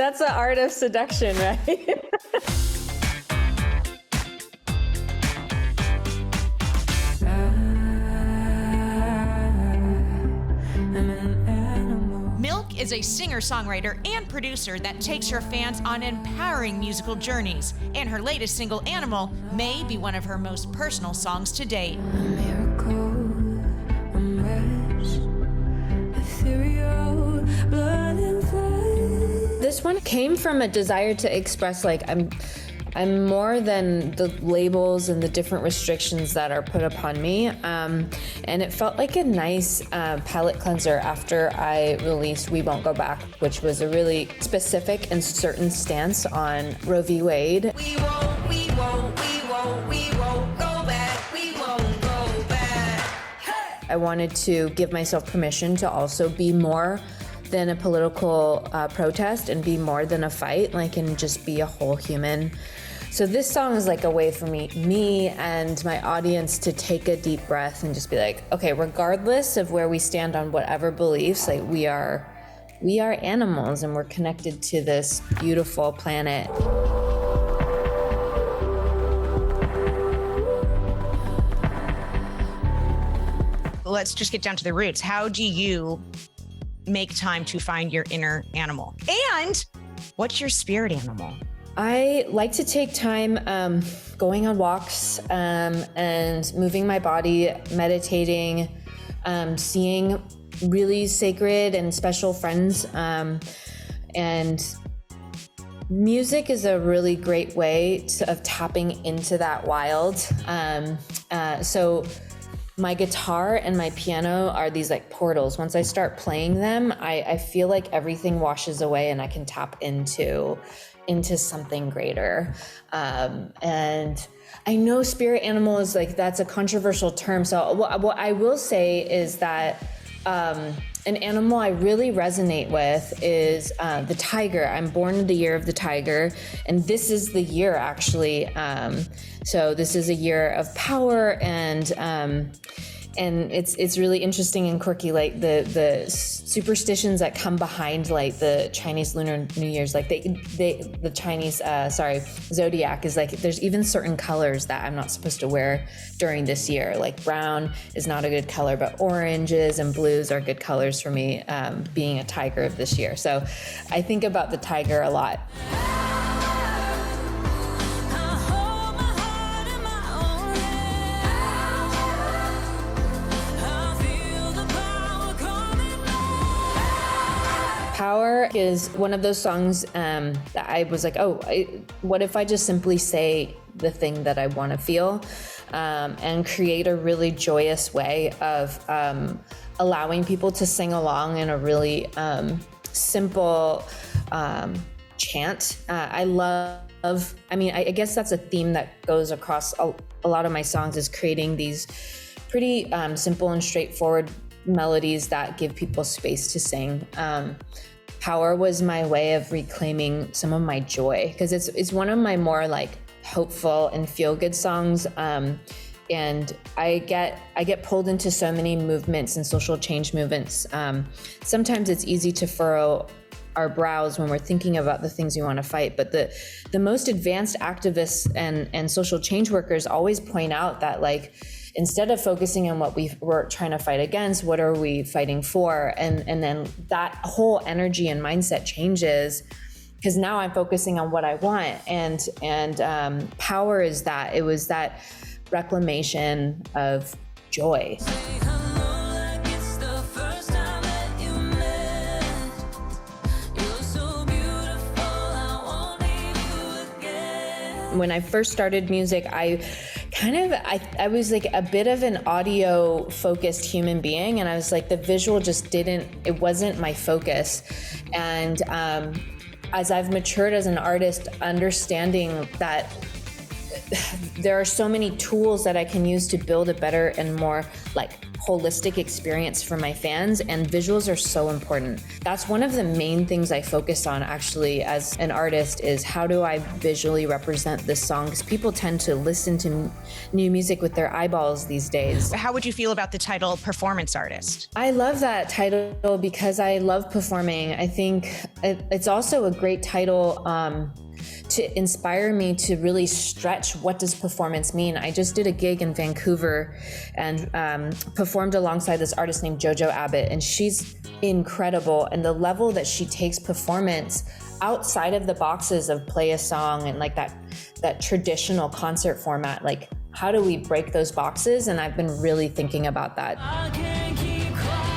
That's the art of seduction, right? Milck is a singer-songwriter and producer that takes her fans on empowering musical journeys, and her latest single, Animal, may be one of her most personal songs to date. This one came from a desire to express, like, I'm more than the labels and the different restrictions that are put upon me. And it felt like a nice palate cleanser after I released We Won't Go Back, which was a really specific and certain stance on Roe v. Wade. We won't go back. We won't go back. Hey! I wanted to give myself permission to also be more than a political protest and be more than a fight, like, and just be a whole human. So this song is like a way for me and my audience to take a deep breath and just be like, okay, regardless of where we stand on whatever beliefs, like we are animals and we're connected to this beautiful planet. Let's just get down to the roots. How do you make time to find your inner animal? And what's your spirit animal? I like to take time going on walks and moving my body, meditating, seeing really sacred and special friends. And music is a really great way of tapping into that wild. So my guitar and my piano are these like portals. Once I start playing them, I feel like everything washes away and I can tap into something greater. And I know spirit animal is like, that's a controversial term. So what I will say is that an animal I really resonate with is the tiger. I'm born in the year of the tiger, and this is the year actually. So this is a year of power, and it's really interesting and quirky, like the superstitions that come behind like the Chinese Lunar New Year's, like the Chinese zodiac is like, there's even certain colors that I'm not supposed to wear during this year. Like brown is not a good color, but oranges and blues are good colors for me, being a tiger of this year. So I think about the tiger a lot. Power is one of those songs that I was like, what if I just simply say the thing that I want to feel, and create a really joyous way of allowing people to sing along in a really simple chant. I guess that's a theme that goes across a lot of my songs, is creating these pretty simple and straightforward melodies that give people space to sing. Power was my way of reclaiming some of my joy, because it's one of my more like hopeful and feel good songs. And I get pulled into so many movements and social change movements. Sometimes it's easy to furrow our brows when we're thinking about the things we want to fight. But the most advanced activists and social change workers always point out that, like, instead of focusing on what we're trying to fight against, what are we fighting for? And then that whole energy and mindset changes, because now I'm focusing on what I want. And power is that. It was that reclamation of joy. When I first started music, I was like a bit of an audio focused human being, and I was like, the visual just it wasn't my focus. And as I've matured as an artist, understanding that there are so many tools that I can use to build a better and more like holistic experience for my fans, and visuals are so important. That's one of the main things I focus on actually as an artist, is how do I visually represent this song? Because people tend to listen to new music with their eyeballs these days. How would you feel about the title performance artist? I love that title because I love performing. I think it's also a great title to inspire me to really stretch what does performance mean. I just did a gig in Vancouver and performed alongside this artist named JoJo Abbott, and she's incredible. And the level that she takes performance outside of the boxes of play a song and like that traditional concert format, like how do we break those boxes? And I've been really thinking about that. I can't keep quiet.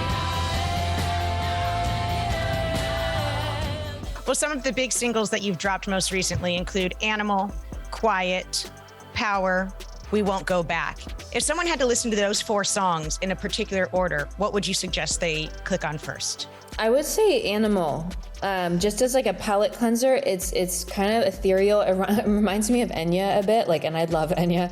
Well, some of the big singles that you've dropped most recently include Animal, Quiet, Power, We Won't Go Back. If someone had to listen to those 4 songs in a particular order, what would you suggest they click on first? I would say Animal. Just as like a palate cleanser, it's kind of ethereal. It reminds me of Enya a bit, and I love Enya.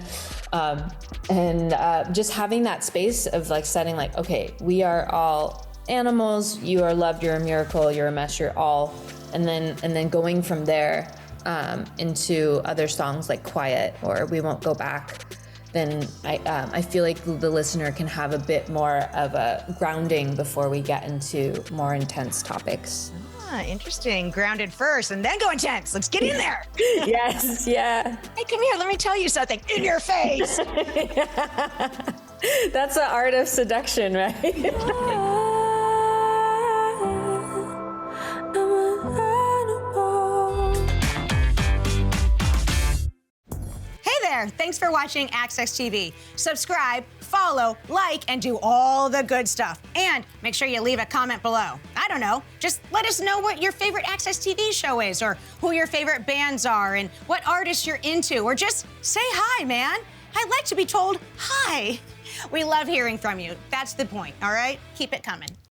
Just having that space of like setting like, okay, we are all animals, you are loved, you're a miracle, you're a mess, you're all, and then going from there into other songs like Quiet or We Won't Go Back. Then I feel like the listener can have a bit more of a grounding before we get into more intense topics. Interesting. Grounded first and then go intense. Let's get in there. Yes, yeah. Hey, come here. Let me tell you something. In your face. That's the art of seduction, right? Thanks for watching Access TV. Subscribe, follow, like, and do all the good stuff. And make sure you leave a comment below. I don't know, just let us know what your favorite Access TV show is, or who your favorite bands are, and what artists you're into, or just say hi, man. I'd like to be told hi. We love hearing from you. That's the point, all right? Keep it coming.